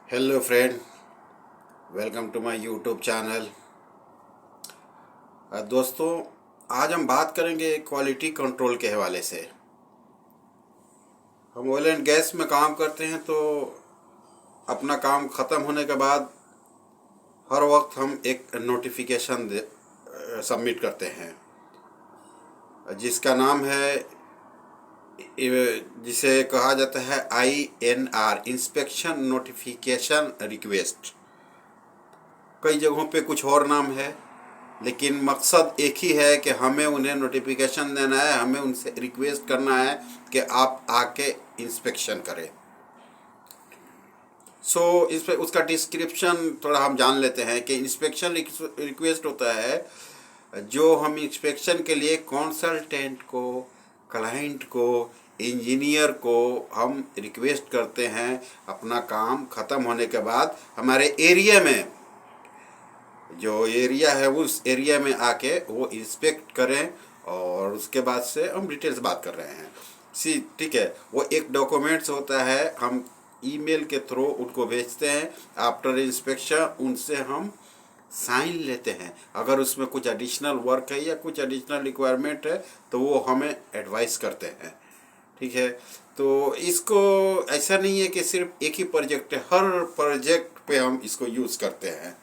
Hello friend, welcome to my YouTube channel. दोस्तों, आज हम बात करेंगे क्वालिटी कंट्रोल के हवाले से। हम ऑयल एंड गैस में काम करते हैं तो अपना काम ख़त्म होने के बाद हर वक्त हम एक नोटिफिकेशन सबमिट करते हैं जिसका नाम है, जिसे कहा जाता है INR, इंस्पेक्शन नोटिफिकेशन रिक्वेस्ट। कई जगहों पे कुछ और नाम है, लेकिन मकसद एक ही है कि हमें उन्हें नोटिफिकेशन देना है, हमें उनसे रिक्वेस्ट करना है कि आप आके इंस्पेक्शन करें। इस पे उसका डिस्क्रिप्शन थोड़ा हम जान लेते हैं कि इंस्पेक्शन रिक्वेस्ट होता है जो हम इंस्पेक्शन के लिए कंसल्टेंट को, क्लाइंट को, इंजीनियर को हम रिक्वेस्ट करते हैं अपना काम ख़त्म होने के बाद हमारे एरिया में, जो एरिया है उस एरिया में आके वो इंस्पेक्ट करें। और उसके बाद से हम डिटेल्स बात कर रहे हैं, ठीक है। वो एक डॉक्यूमेंट्स होता है, हम ईमेल के थ्रू उनको भेजते हैं। आफ्टर इंस्पेक्शन उनसे हम साइन लेते हैं। अगर उसमें कुछ एडिशनल वर्क है या कुछ एडिशनल रिक्वायरमेंट है तो वो हमें एडवाइस करते हैं, ठीक है। तो इसको ऐसा नहीं है कि सिर्फ एक ही प्रोजेक्ट है, हर प्रोजेक्ट पे हम इसको यूज़ करते हैं।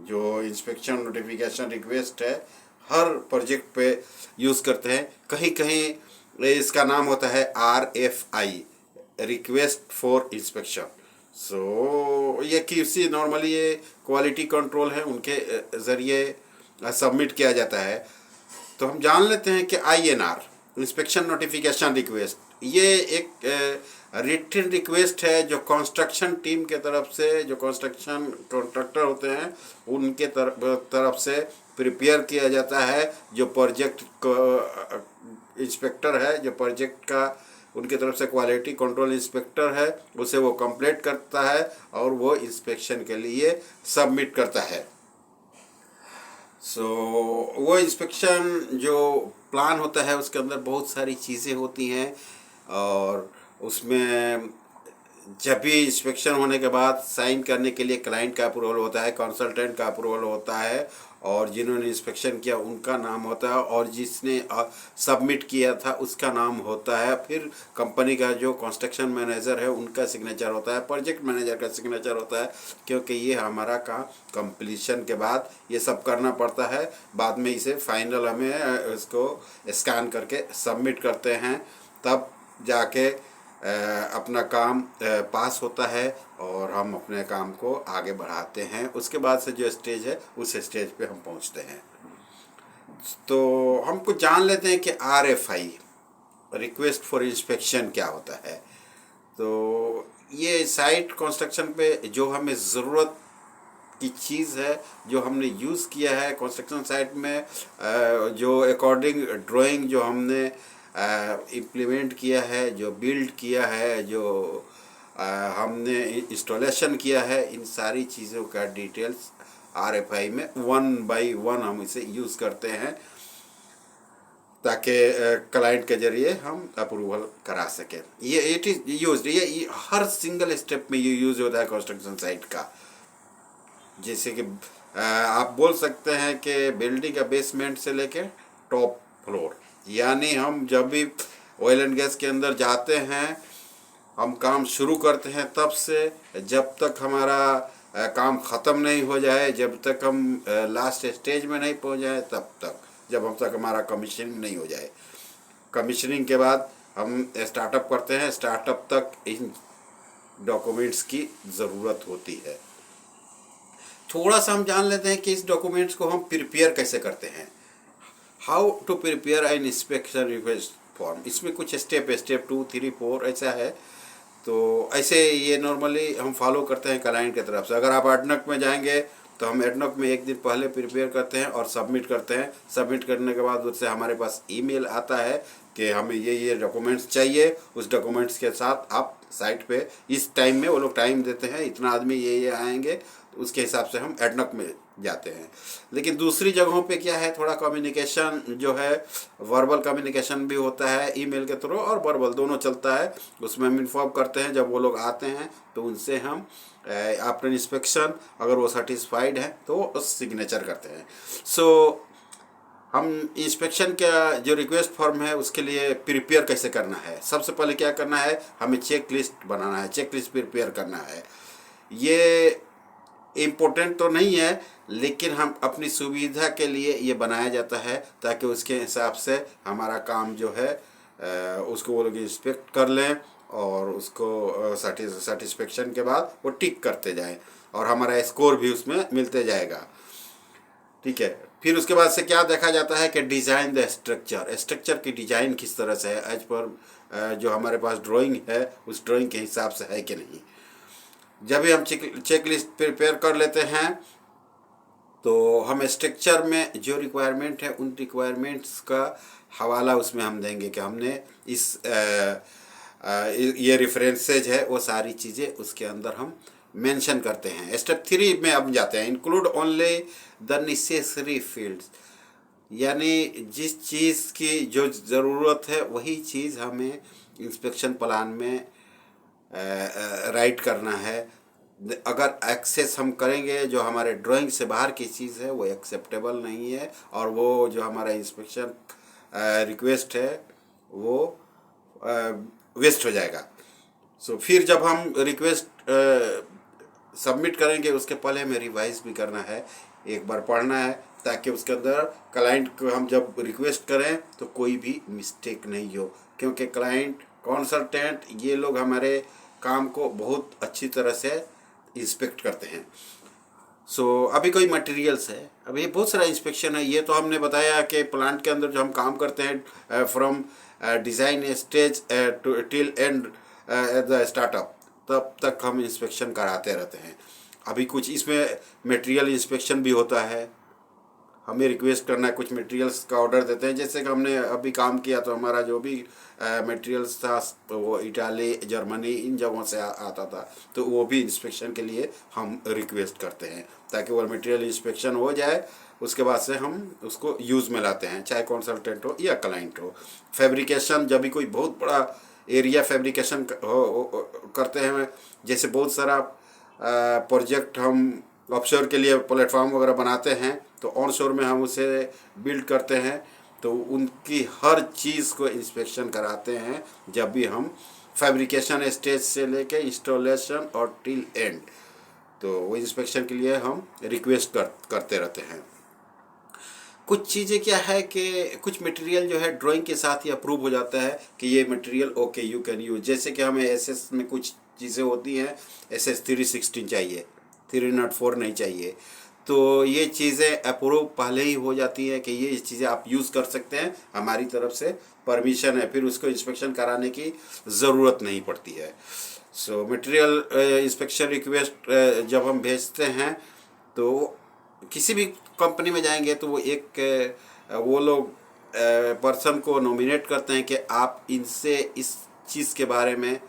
जो इंस्पेक्शन नोटिफिकेशन रिक्वेस्ट है हर प्रोजेक्ट पे यूज़ करते हैं। कहीं कहीं इसका नाम होता है RFI, रिक्वेस्ट फॉर इंस्पेक्शन। ये किसी नॉर्मली ये क्वालिटी कंट्रोल है, उनके ज़रिए सबमिट किया जाता है। तो हम जान लेते हैं कि INR, इंस्पेक्शन नोटिफिकेशन रिक्वेस्ट, ये एक रिटन रिक्वेस्ट है जो कंस्ट्रक्शन टीम के तरफ से, जो कंस्ट्रक्शन कॉन्ट्रैक्टर होते हैं उनके तरफ से प्रिपेयर किया जाता है। जो प्रोजेक्ट इंस्पेक्टर है, जो प्रोजेक्ट का उनके तरफ से क्वालिटी कंट्रोल इंस्पेक्टर है, उसे वो कंप्लीट करता है और वो इंस्पेक्शन के लिए सबमिट करता है। वो इंस्पेक्शन जो प्लान होता है उसके अंदर बहुत सारी चीज़ें होती हैं। और उसमें जब भी इंस्पेक्शन होने के बाद साइन करने के लिए क्लाइंट का अप्रूवल होता है, कंसल्टेंट का अप्रूवल होता है, और जिन्होंने इंस्पेक्शन किया उनका नाम होता है, और जिसने सबमिट किया था उसका नाम होता है। फिर कंपनी का जो कंस्ट्रक्शन मैनेजर है उनका सिग्नेचर होता है, प्रोजेक्ट मैनेजर का सिग्नेचर होता है, क्योंकि ये हमारा काम कंप्लीशन के बाद ये सब करना पड़ता है। बाद में इसे फाइनल हमें इसको स्कैन करके सबमिट करते हैं, तब जाके अपना काम पास होता है और हम अपने काम को आगे बढ़ाते हैं। उसके बाद से जो स्टेज है उस स्टेज पे हम पहुंचते हैं। तो हम कुछ जान लेते हैं कि RFI, रिक्वेस्ट फॉर इंस्पेक्शन, क्या होता है। तो ये साइट कंस्ट्रक्शन पे जो हमें ज़रूरत की चीज़ है, जो हमने यूज़ किया है कंस्ट्रक्शन साइट में, जो अकॉर्डिंग ड्राइंग जो हमने इम्प्लीमेंट किया है, जो बिल्ड किया है, जो हमने इंस्टॉलेशन किया है, इन सारी चीज़ों का डिटेल्स RFI में 1 बाई 1 हम इसे यूज़ करते हैं, ताकि क्लाइंट के जरिए हम अप्रूवल करा सकें। ये इट इज़ यूज, ये हर सिंगल स्टेप में ये यूज़ होता है कंस्ट्रक्शन साइट का। जैसे कि आप बोल सकते हैं कि बिल्डिंग का बेसमेंट से लेके टॉप फ्लोर, यानी हम जब भी ऑयल एंड गैस के अंदर जाते हैं, हम काम शुरू करते हैं तब से जब तक हमारा काम ख़त्म नहीं हो जाए, जब तक हम लास्ट स्टेज में नहीं पहुंच जाए, तब तक, जब हम तक हमारा कमीशनिंग नहीं हो जाए। कमीशनिंग के बाद हम स्टार्टअप करते हैं, स्टार्टअप तक इन डॉक्यूमेंट्स की ज़रूरत होती है। थोड़ा सा हम जान लेते हैं कि इस डॉक्यूमेंट्स को हम प्रिपेयर कैसे करते हैं। How to prepare an inspection request form. इसमें कुछ स्टेप है, स्टेप 2, 3, 4 ऐसा है। तो ऐसे ये नॉर्मली हम फॉलो करते हैं क्लाइंट की तरफ से। अगर आप एडनॉक में जाएंगे तो हम एडनॉक में एक दिन पहले प्रिपेयर करते हैं और सबमिट करते हैं। सबमिट करने के बाद उससे हमारे पास ईमेल आता है कि हमें ये डॉक्यूमेंट्स चाहिए। उस डॉक्यूमेंट्स के साथ आप साइट पे इस टाइम में, वो लोग टाइम देते हैं, इतना आदमी ये आएंगे उसके हिसाब से हम एडनॉक में जाते हैं। लेकिन दूसरी जगहों पे क्या है, थोड़ा कम्युनिकेशन जो है, वर्बल कम्युनिकेशन भी होता है ईमेल के थ्रू, और वर्बल दोनों चलता है। उसमें हम इन्फॉर्म करते हैं, जब वो लोग आते हैं तो उनसे हम आफ्टर इंस्पेक्शन अगर वो सेटिस्फाइड है तो सिग्नेचर करते हैं। सो हम इंस्पेक्शन का जो रिक्वेस्ट फॉर्म है उसके लिए प्रिपेयर कैसे करना है, सबसे पहले क्या करना है, हमें चेक लिस्ट बनाना है, चेक लिस्ट प्रिपेयर करना है। ये इम्पोर्टेंट तो नहीं है, लेकिन हम अपनी सुविधा के लिए ये बनाया जाता है ताकि उसके हिसाब से हमारा काम जो है उसको वो लोग इंस्पेक्ट कर लें और उसको सेटिस्फेक्शन के बाद वो टिक करते जाएं और हमारा स्कोर भी उसमें मिलते जाएगा। ठीक है, फिर उसके बाद से क्या देखा जाता है कि डिज़ाइन द स्ट्रक्चर, स्ट्रक्चर की डिज़ाइन किस तरह से है, एज पर जो हमारे पास ड्राइंग है उस ड्राइंग के हिसाब से है कि नहीं। जब भी हम चेक लिस्ट प्रिपेयर कर लेते हैं तो हम स्ट्रक्चर में जो रिक्वायरमेंट है उन रिक्वायरमेंट्स का हवाला उसमें हम देंगे कि हमने इस ये रेफरेंसेज है वो सारी चीज़ें उसके अंदर हम मेंशन करते हैं। स्टेप 3 में अब जाते हैं, include only the necessary fields, यानी जिस चीज़ की जो ज़रूरत है वही चीज़ हमें इंस्पेक्शन प्लान में राइट करना है। अगर एक्सेस हम करेंगे जो हमारे ड्राइंग से बाहर की चीज़ है वो एक्सेप्टेबल नहीं है और वो जो हमारा इंस्पेक्शन रिक्वेस्ट है वो वेस्ट हो जाएगा। सो फिर जब हम रिक्वेस्ट सबमिट करेंगे उसके पहले हमें रिवाइज भी करना है, एक बार पढ़ना है, ताकि उसके अंदर क्लाइंट को हम जब रिक्वेस्ट करें तो कोई भी मिस्टेक नहीं हो, क्योंकि क्लाइंट कंसल्टेंट ये लोग हमारे काम को बहुत अच्छी तरह से इंस्पेक्ट करते हैं। सो अभी कोई मटेरियल्स है, अभी बहुत सारा इंस्पेक्शन है। ये तो हमने बताया कि प्लांट के अंदर जो हम काम करते हैं from design stage till and at the startup, तब तक हम इंस्पेक्शन कराते रहते हैं। अभी कुछ इसमें मटेरियल इंस्पेक्शन भी होता है, हमें रिक्वेस्ट करना है, कुछ मटेरियल्स का ऑर्डर देते हैं। जैसे कि हमने अभी काम किया तो हमारा जो भी मटेरियल्स था वो इटाली, जर्मनी, इन जगहों से आता था, तो वो भी इंस्पेक्शन के लिए हम रिक्वेस्ट करते हैं ताकि वो मटेरियल इंस्पेक्शन हो जाए। उसके बाद से हम उसको यूज़ में लाते हैं, चाहे कंसल्टेंट हो या क्लाइंट हो। फैब्रिकेशन, जब भी कोई बहुत बड़ा एरिया फैब्रिकेशन करते हैं, जैसे बहुत सारा प्रोजेक्ट हम ऑफशोर के लिए प्लेटफॉर्म वगैरह बनाते हैं तो ऑनशोर में हम उसे बिल्ड करते हैं, तो उनकी हर चीज़ को इंस्पेक्शन कराते हैं जब भी हम फैब्रिकेशन स्टेज से लेके इंस्टॉलेशन और टिल एंड, तो वो इंस्पेक्शन के लिए हम रिक्वेस्ट करते रहते हैं। कुछ चीज़ें क्या है कि कुछ मटेरियल जो है ड्राइंग के साथ ही अप्रूव हो जाता है कि ये material okay you can use. जैसे कि हमें एसएस में कुछ चीज़ें होती हैं, एसएस 316 चाहिए, 304 नहीं चाहिए, तो ये चीज़ें अप्रूव पहले ही हो जाती है कि ये चीज़ें आप यूज़ कर सकते हैं, हमारी तरफ से परमिशन है, फिर उसको इंस्पेक्शन कराने की ज़रूरत नहीं पड़ती है। सो मटेरियल इंस्पेक्शन रिक्वेस्ट जब हम भेजते हैं तो किसी भी कंपनी में जाएंगे तो वो एक वो लोग पर्सन को नॉमिनेट करते हैं कि आप इनसे इस चीज़ के बारे में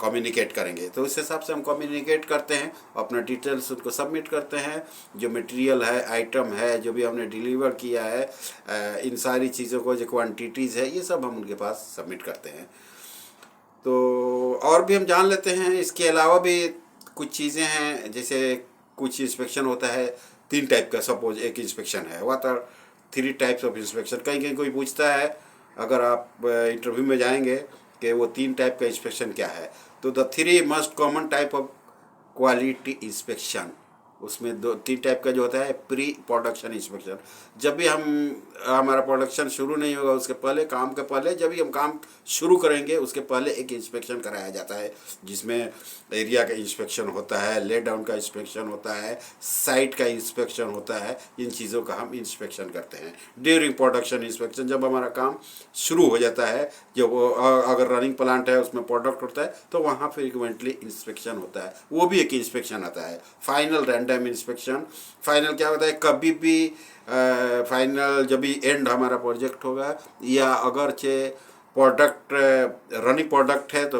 कम्युनिकेट करेंगे, तो उस हिसाब से हम कम्युनिकेट करते हैं, अपना डिटेल्स उनको सबमिट करते हैं, जो मटेरियल है, आइटम है, जो भी हमने डिलीवर किया है, इन सारी चीज़ों को जो क्वांटिटीज़ है ये सब हम उनके पास सबमिट करते हैं। तो और भी हम जान लेते हैं, इसके अलावा भी कुछ चीज़ें हैं, जैसे कुछ इंस्पेक्शन होता है 3 टाइप का, सपोज एक इंस्पेक्शन है, what are 3 types of inspection. कहीं कहीं कोई पूछता है अगर आप इंटरव्यू में जाएंगे कि वो 3 टाइप का इंस्पेक्शन क्या है, तो the 3 most common type of quality inspection, उसमें 3 टाइप का जो होता है प्री प्रोडक्शन इंस्पेक्शन। जब भी हमारा प्रोडक्शन शुरू नहीं होगा उसके पहले, काम के पहले, जब भी हम काम शुरू करेंगे उसके पहले एक इंस्पेक्शन कराया जाता है, जिसमें एरिया का इंस्पेक्शन होता है, ले डाउन का इंस्पेक्शन होता है, साइट का इंस्पेक्शन होता है, इन चीज़ों का हम इंस्पेक्शन करते हैं। ड्यूरिंग प्रोडक्शन इंस्पेक्शन, जब हमारा काम शुरू हो जाता है, जब अगर रनिंग प्लांट है उसमें प्रोडक्ट होता है तो वहाँ फ्रीक्वेंटली इंस्पेक्शन होता है, वो भी एक इंस्पेक्शन आता है। फाइनल रैंडम इंस्पेक्शन, फाइनल क्या होता है, कभी भी फाइनल जब भी एंड हमारा प्रोजेक्ट होगा या अगरचे प्रोडक्ट रनिंग प्रोडक्ट है तो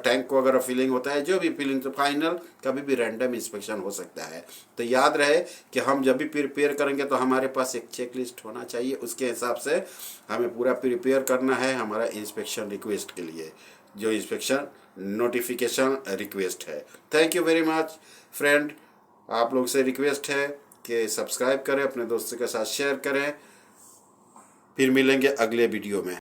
टैंक को अगर फिलिंग होता है, जो भी फिलिंग, तो फाइनल कभी भी रैंडम इंस्पेक्शन हो सकता है। तो याद रहे कि हम जब भी प्रिपेयर करेंगे तो हमारे पास एक चेक लिस्ट होना चाहिए, उसके हिसाब से हमें पूरा प्रिपेयर करना है हमारा इंस्पेक्शन रिक्वेस्ट के लिए, जो इंस्पेक्शन नोटिफिकेशन रिक्वेस्ट है। Thank you very much friend. आप लोग से रिक्वेस्ट है कि सब्सक्राइब करें, अपने दोस्तों के साथ शेयर करें। फिर मिलेंगे अगले वीडियो में।